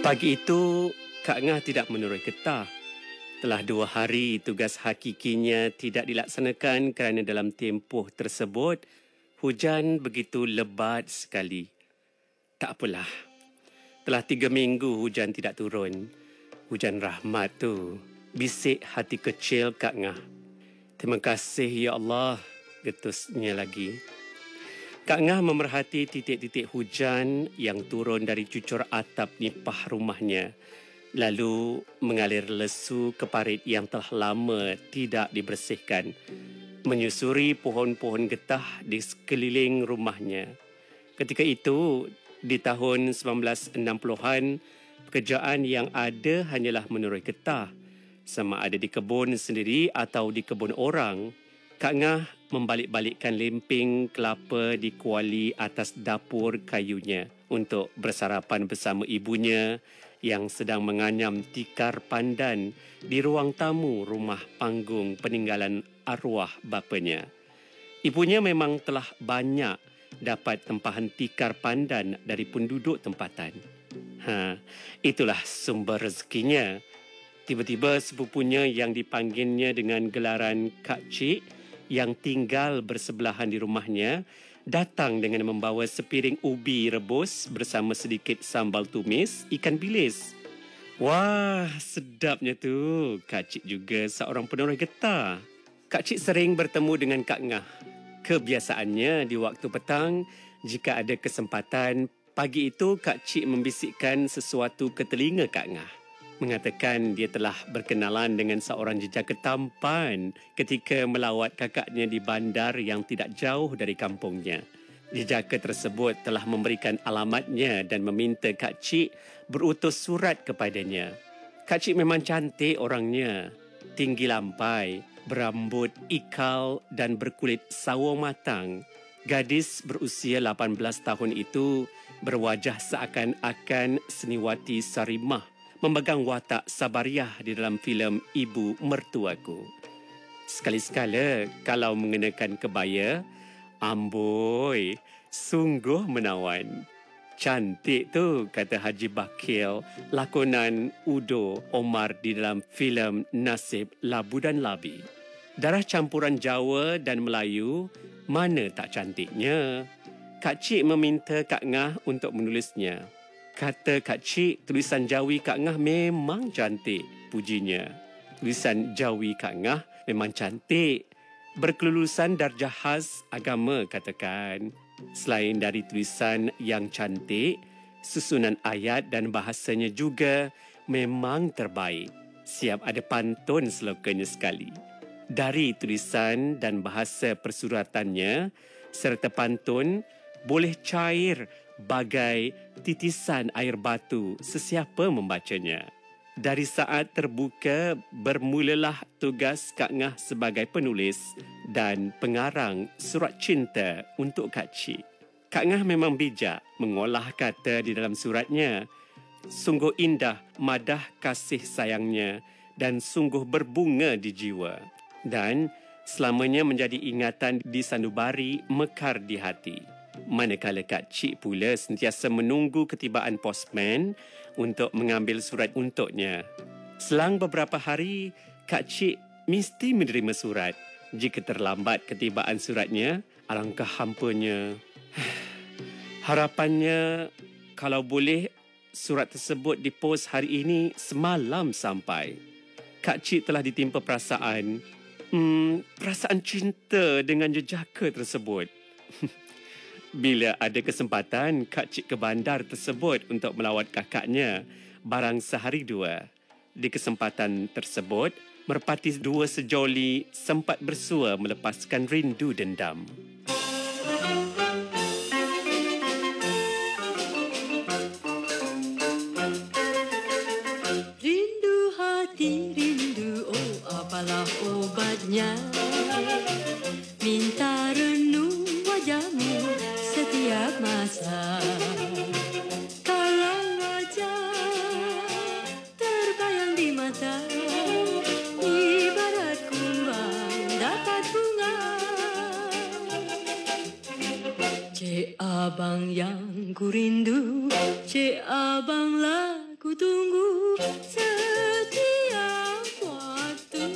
Pagi itu, Kak Ngah tidak menurut getah. Telah 2 hari tugas hakikinya tidak dilaksanakan kerana dalam tempoh tersebut, hujan begitu lebat sekali. Tak apalah. Telah 3 minggu hujan tidak turun. Hujan rahmat tu, bisik hati kecil Kak Ngah. Terima kasih ya Allah, getusnya lagi. Kak Ngah memerhati titik-titik hujan yang turun dari cucur atap nipah rumahnya, lalu mengalir lesu ke parit yang telah lama tidak dibersihkan, menyusuri pohon-pohon getah di sekeliling rumahnya. Ketika itu, di tahun 1960-an, pekerjaan yang ada hanyalah menurut getah, sama ada di kebun sendiri atau di kebun orang. Kak Ngah membalik-balikkan lemping kelapa di kuali atas dapur kayunya untuk bersarapan bersama ibunya yang sedang menganyam tikar pandan di ruang tamu rumah panggung peninggalan arwah bapanya. Ibunya memang telah banyak dapat tempahan tikar pandan dari penduduk tempatan. Itulah sumber rezekinya. Tiba-tiba sepupunya yang dipanggilnya dengan gelaran Kak Cik yang tinggal bersebelahan di rumahnya datang dengan membawa sepiring ubi rebus bersama sedikit sambal tumis ikan bilis. Wah, sedapnya tu. Kak Cik juga seorang penoreh getah. Kak Cik sering bertemu dengan Kak Ngah. Kebiasaannya di waktu petang, jika ada kesempatan, pagi itu Kak Cik membisikkan sesuatu ke telinga Kak Ngah, mengatakan dia telah berkenalan dengan seorang jejaka tampan ketika melawat kakaknya di bandar yang tidak jauh dari kampungnya. Jejaka tersebut telah memberikan alamatnya dan meminta Kak Cik berutus surat kepadanya. Kak Cik memang cantik orangnya, tinggi lampai, berambut ikal dan berkulit sawo matang. Gadis berusia 18 tahun itu berwajah seakan-akan seniwati Sarimah, memegang watak Sabariah di dalam filem Ibu Mertuaku. Sekali-sekala kalau mengenakan kebaya, amboi, sungguh menawan. Cantik tu, kata Haji Bakil, lakonan Udo Omar di dalam filem Nasib Labu dan Labi. Darah campuran Jawa dan Melayu, mana tak cantiknya. Kak Cik meminta Kak Ngah untuk menulisnya. Kata Kak Cik, tulisan Jawi Kak Ngah memang cantik, pujinya. Tulisan Jawi Kak Ngah memang cantik, berkelulusan darjah khas agama katakan. Selain dari tulisan yang cantik, susunan ayat dan bahasanya juga memang terbaik. Siap ada pantun slogannya sekali. Dari tulisan dan bahasa persuratannya serta pantun boleh cair bagai titisan air batu sesiapa membacanya. Dari saat terbuka, bermulalah tugas Kak Ngah sebagai penulis dan pengarang surat cinta untuk Kak Cik. Kak Ngah memang bijak mengolah kata di dalam suratnya. Sungguh indah madah kasih sayangnya dan sungguh berbunga di jiwa. Dan selamanya menjadi ingatan di sanubari mekar di hati. Manakala Kak Cik pula sentiasa menunggu ketibaan postman untuk mengambil surat untuknya. Selang beberapa hari, Kak Cik mesti menerima surat. Jika terlambat ketibaan suratnya, alangkah hampanya. Harapannya, kalau boleh, surat tersebut dipos hari ini semalam sampai. Kak Cik telah ditimpa perasaan cinta dengan jejaka tersebut. Bila ada kesempatan, Kak Cik ke bandar tersebut untuk melawat kakaknya, barang sehari 2. Di kesempatan tersebut, merpati 2 sejoli sempat bersua melepaskan rindu dendam. Rindu hati, rindu, oh apalah obatnya. Minta renung wajahmu setiap masa. Kalau wajah terbayang di mata, ibarat kumbang dapat bunga. Cik abang yang ku rindu, cik abanglah ku tunggu setiap waktu.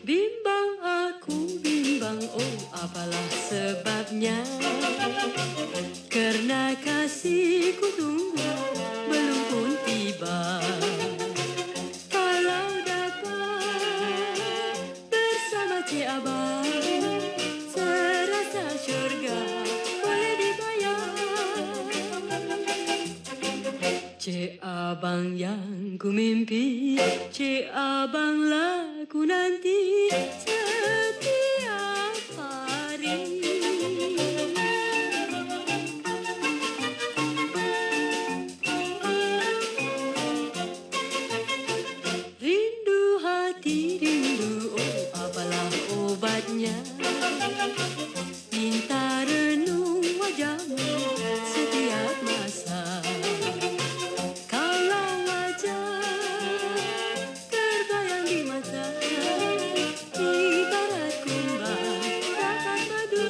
Bimbang aku bimbang, oh apalah sebabnya? Karena kasihku tunggu belum pun tiba. Kalau dapat bersama Cik Abang, serasa syurga boleh dibayang. Cik Abang yang ku mimpi, Cik Abanglah ku nanti setiap hari. Rindu hati rindu, oh apalah obatnya? Minta renung wajahmu setiap masa. Kalau wajah terbayang di mata, ibarat kumbang dapat madu.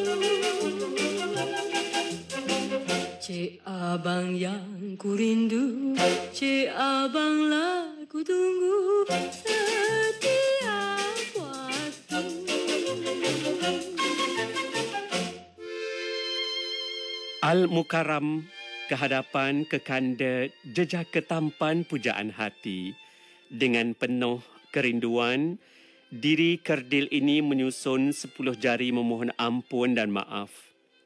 Cik Abang yang ku rindu, Cik Abanglah ku tunggu setiap waktu. Al-Mukarram kehadapan kekanda jejak ketampan pujaan hati. Dengan penuh kerinduan, diri kerdil ini menyusun 10 jari memohon ampun dan maaf.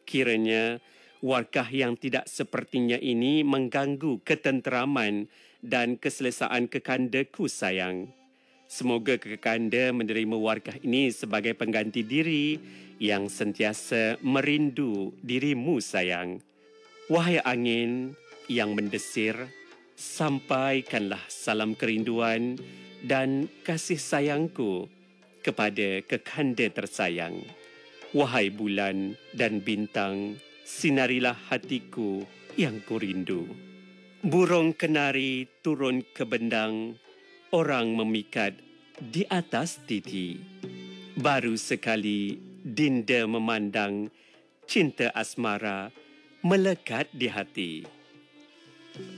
Kiranya warkah yang tidak sepertinya ini mengganggu ketenteraman dan keselesaan kekandaku sayang. Semoga kekanda menerima warkah ini sebagai pengganti diri yang sentiasa merindu dirimu sayang. Wahai angin yang mendesir, sampaikanlah salam kerinduan dan kasih sayangku kepada kekanda tersayang. Wahai bulan dan bintang, sinarilah hatiku yang ku rindu. Burung kenari turun ke bendang, orang memikat di atas titi. Baru sekali Dinda memandang, cinta asmara melekat di hati.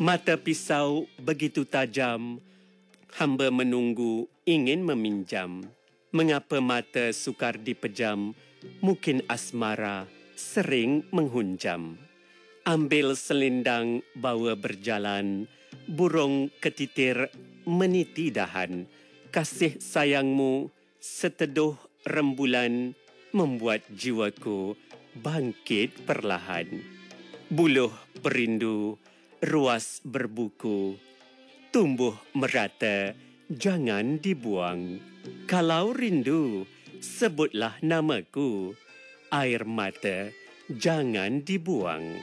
Mata pisau begitu tajam, hamba menunggu ingin meminjam. Mengapa mata sukar dipejam, mungkin asmara sering menghunjam. Ambil selendang bawa berjalan, burung ketitir meniti dahan. Kasih sayangmu seteduh rembulan, membuat jiwaku bangkit perlahan. Buluh perindu, ruas berbuku, tumbuh merata, jangan dibuang. Kalau rindu, sebutlah namaku. Air mata, jangan dibuang.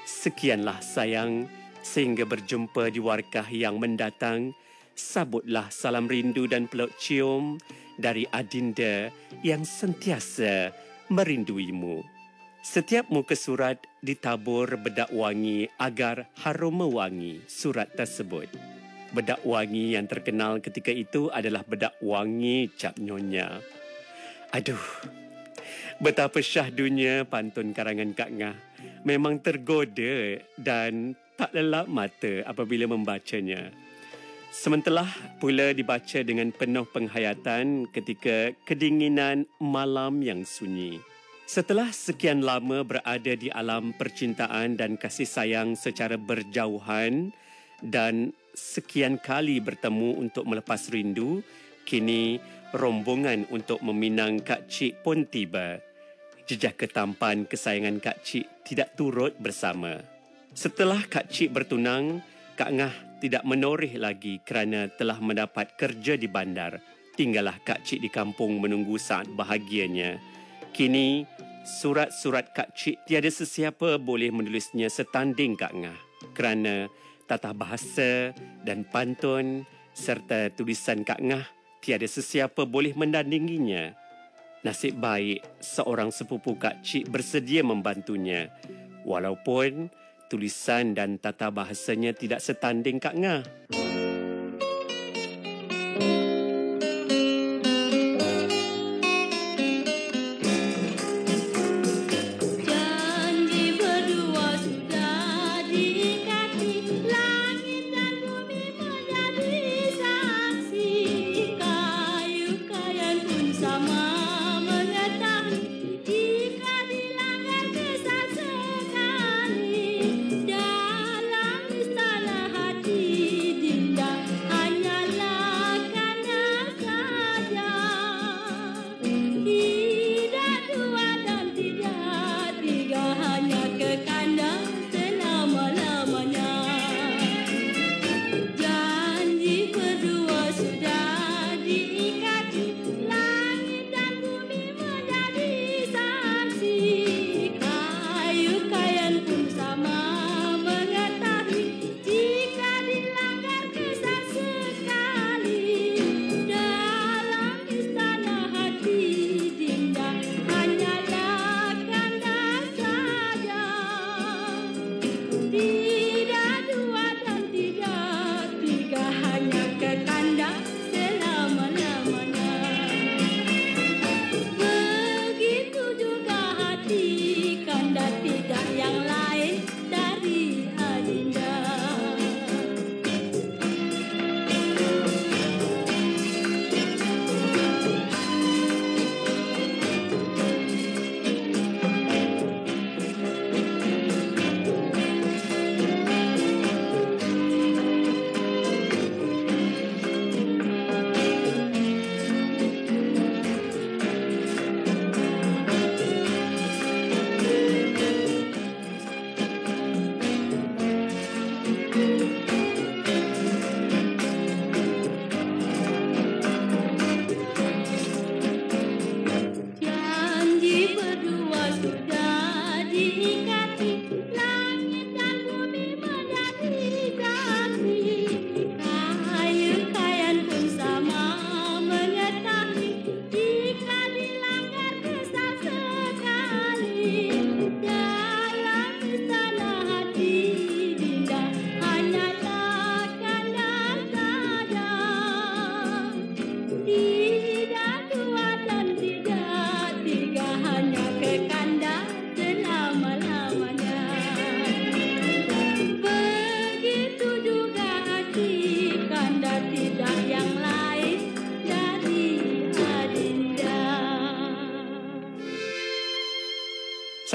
Sekianlah sayang, sehingga berjumpa di warkah yang mendatang. Sabutlah salam rindu dan peluk cium dari adinda yang sentiasa merinduimu. Setiap muka surat ditabur bedak wangi agar harum mewangi surat tersebut. Bedak wangi yang terkenal ketika itu adalah bedak wangi Cap Nyonya. Aduh, betapa syahdunya pantun karangan Kak Ngah. Memang tergoda dan tak lelap mata apabila membacanya. Sementara pula dibaca dengan penuh penghayatan ketika kedinginan malam yang sunyi. Setelah sekian lama berada di alam percintaan dan kasih sayang secara berjauhan dan sekian kali bertemu untuk melepas rindu, kini rombongan untuk meminang Kak Cik pun tiba. Jejak ketampan kesayangan Kak Cik tidak turut bersama. Setelah Kak Cik bertunang, Kak Ngah tidak menoreh lagi kerana telah mendapat kerja di bandar. Tinggallah Kak Cik di kampung menunggu saat bahagianya. Kini, surat-surat Kak Cik tiada sesiapa boleh menulisnya setanding Kak Ngah kerana tata bahasa dan pantun serta tulisan Kak Ngah tiada sesiapa boleh mendandinginya. Nasib baik seorang sepupu Kak Cik bersedia membantunya, walaupun tulisan dan tata bahasanya tidak setanding Kak Ngah.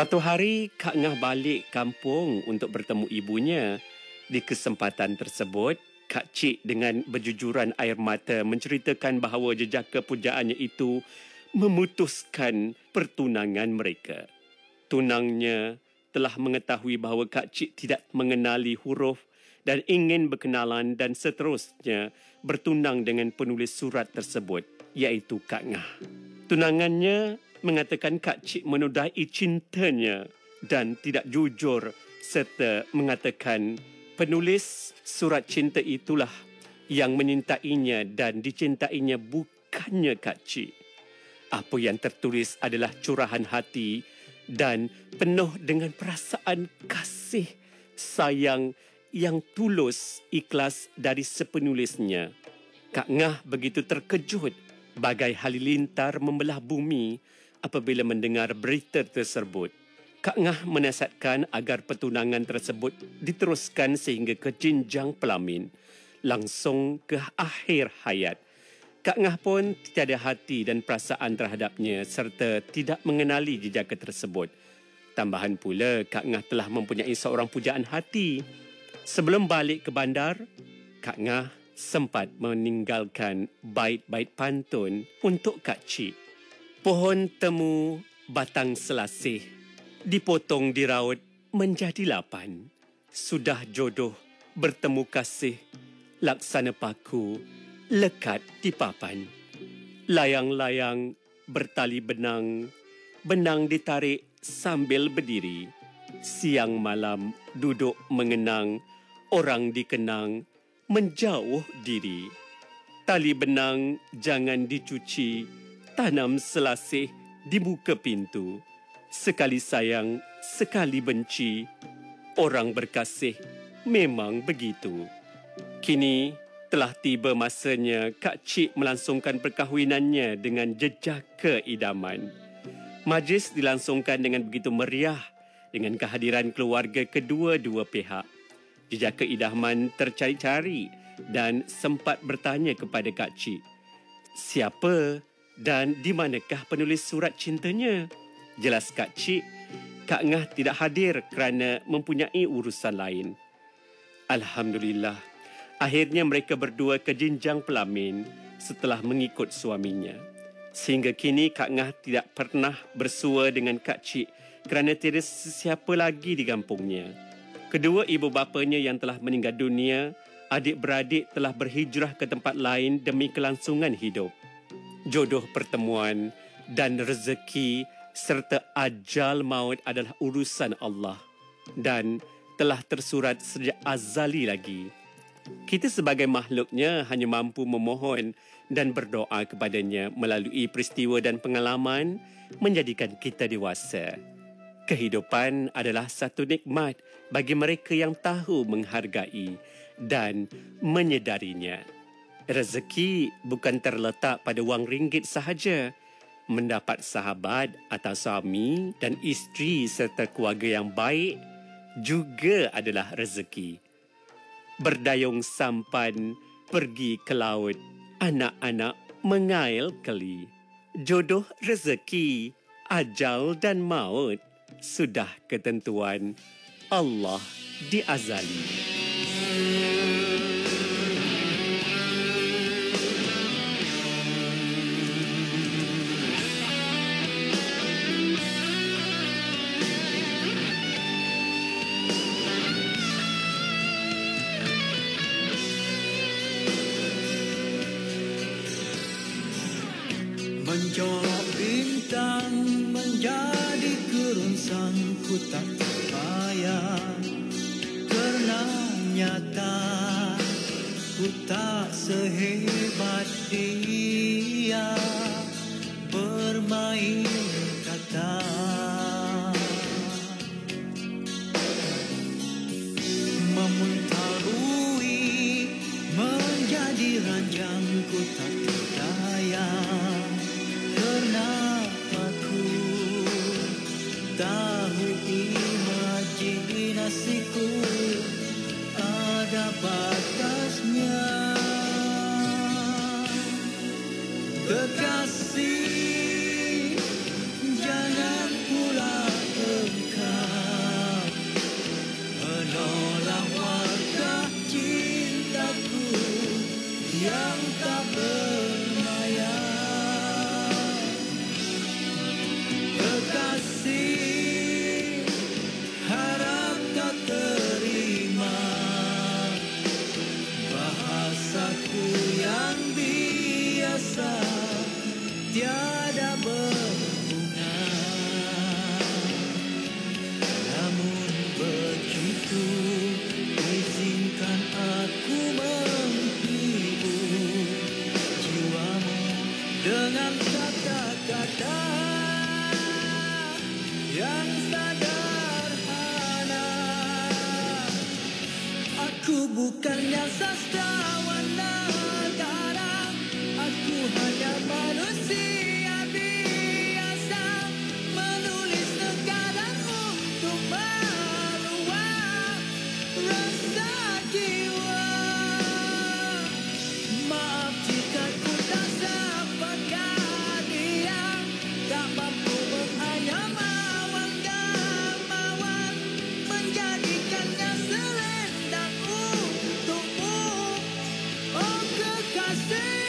Satu hari, Kak Ngah balik kampung untuk bertemu ibunya. Di kesempatan tersebut, Kak Cik dengan berjujuran air mata menceritakan bahawa jejaka pujaannya itu memutuskan pertunangan mereka. Tunangnya telah mengetahui bahawa Kak Cik tidak mengenali huruf dan ingin berkenalan dan seterusnya bertunang dengan penulis surat tersebut, iaitu Kak Ngah. Tunangannya mengatakan Kak Cik menodai cintanya dan tidak jujur serta mengatakan penulis surat cinta itulah yang menyintainya dan dicintainya bukannya Kak Cik. Apa yang tertulis adalah curahan hati dan penuh dengan perasaan kasih sayang yang tulus ikhlas dari sepenulisnya. Kak Ngah begitu terkejut bagai halilintar membelah bumi apabila mendengar berita tersebut. Kak Ngah menasihatkan agar pertunangan tersebut diteruskan sehingga ke jenjang pelamin, langsung ke akhir hayat. Kak Ngah pun tiada hati dan perasaan terhadapnya serta tidak mengenali jejaka tersebut. Tambahan pula, Kak Ngah telah mempunyai seorang pujaan hati. Sebelum balik ke bandar, Kak Ngah sempat meninggalkan bait-bait pantun untuk Kak Cik. Pohon temu batang selasih, dipotong diraut menjadi 8. Sudah jodoh bertemu kasih, laksana paku lekat di papan. Layang-layang bertali benang, benang ditarik sambil berdiri. Siang malam duduk mengenang, orang dikenang menjauh diri. Tali benang jangan dicuci, tanam selasih di muka pintu. Sekali sayang, sekali benci. Orang berkasih memang begitu. Kini telah tiba masanya Kak Cik melangsungkan perkahwinannya dengan jejaka idaman. Majlis dilangsungkan dengan begitu meriah dengan kehadiran keluarga kedua-dua pihak. Jejaka idaman tercari-cari dan sempat bertanya kepada Kak Cik, siapa dan di manakah penulis surat cintanya? Jelas Kak Cik, Kak Ngah tidak hadir kerana mempunyai urusan lain. Alhamdulillah, akhirnya mereka berdua ke jenjang pelamin setelah mengikut suaminya. Sehingga kini Kak Ngah tidak pernah bersua dengan Kak Cik kerana tiada sesiapa lagi di kampungnya. Kedua ibu bapanya yang telah meninggal dunia, adik-beradik telah berhijrah ke tempat lain demi kelangsungan hidup. Jodoh pertemuan dan rezeki serta ajal maut adalah urusan Allah dan telah tersurat sejak azali lagi. Kita sebagai makhluknya hanya mampu memohon dan berdoa kepadanya melalui peristiwa dan pengalaman menjadikan kita dewasa. Kehidupan adalah satu nikmat bagi mereka yang tahu menghargai dan menyedarinya. Rezeki bukan terletak pada wang ringgit sahaja. Mendapat sahabat atau suami dan isteri serta keluarga yang baik juga adalah rezeki. Berdayung sampan, pergi ke laut, anak-anak mengail keli. Jodoh rezeki, ajal dan maut sudah ketentuan Allah di azali. Mencolok bintang menjadi kerunsang ku tak terbayang. Kerana nyata ku tak sehebat dia bermain kata. Memuntarui menjadi ranjang ku tak berdaya. Karena aku tahu imajinasiku ada batasnya. Kekasih, jangan pula kata-kata yang sederhana. Aku bukannya sastrawan negara, aku hanya manusia biasa, menulis sekadar untuk meluap rasa jiwa. Maaf jika ku tak sepekan dia, tak mampu menganyam awan dermawan, menjadikannya selendang untukmu, oh kekasih.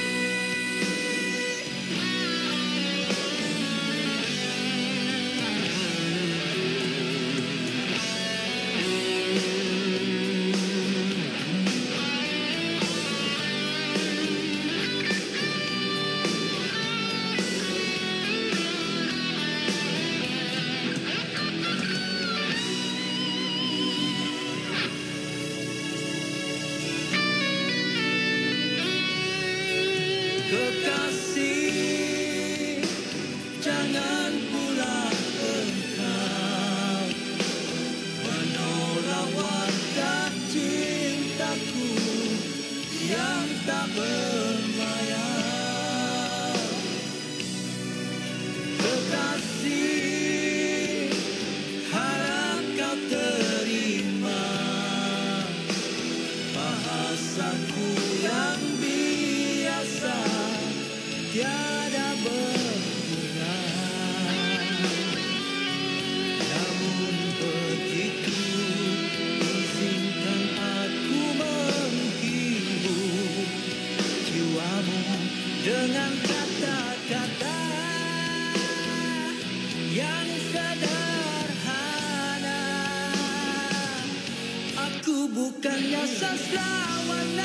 Kekasih, jangan pula engkau menolak warta cintaku yang tak berbayar. Kekasih, harap kau terima bahasaku yang biasa, tiada berguna. Namun begitu, izinkan aku menghibur jiwamu dengan kata-kata yang sederhana. Aku bukannya sastrawan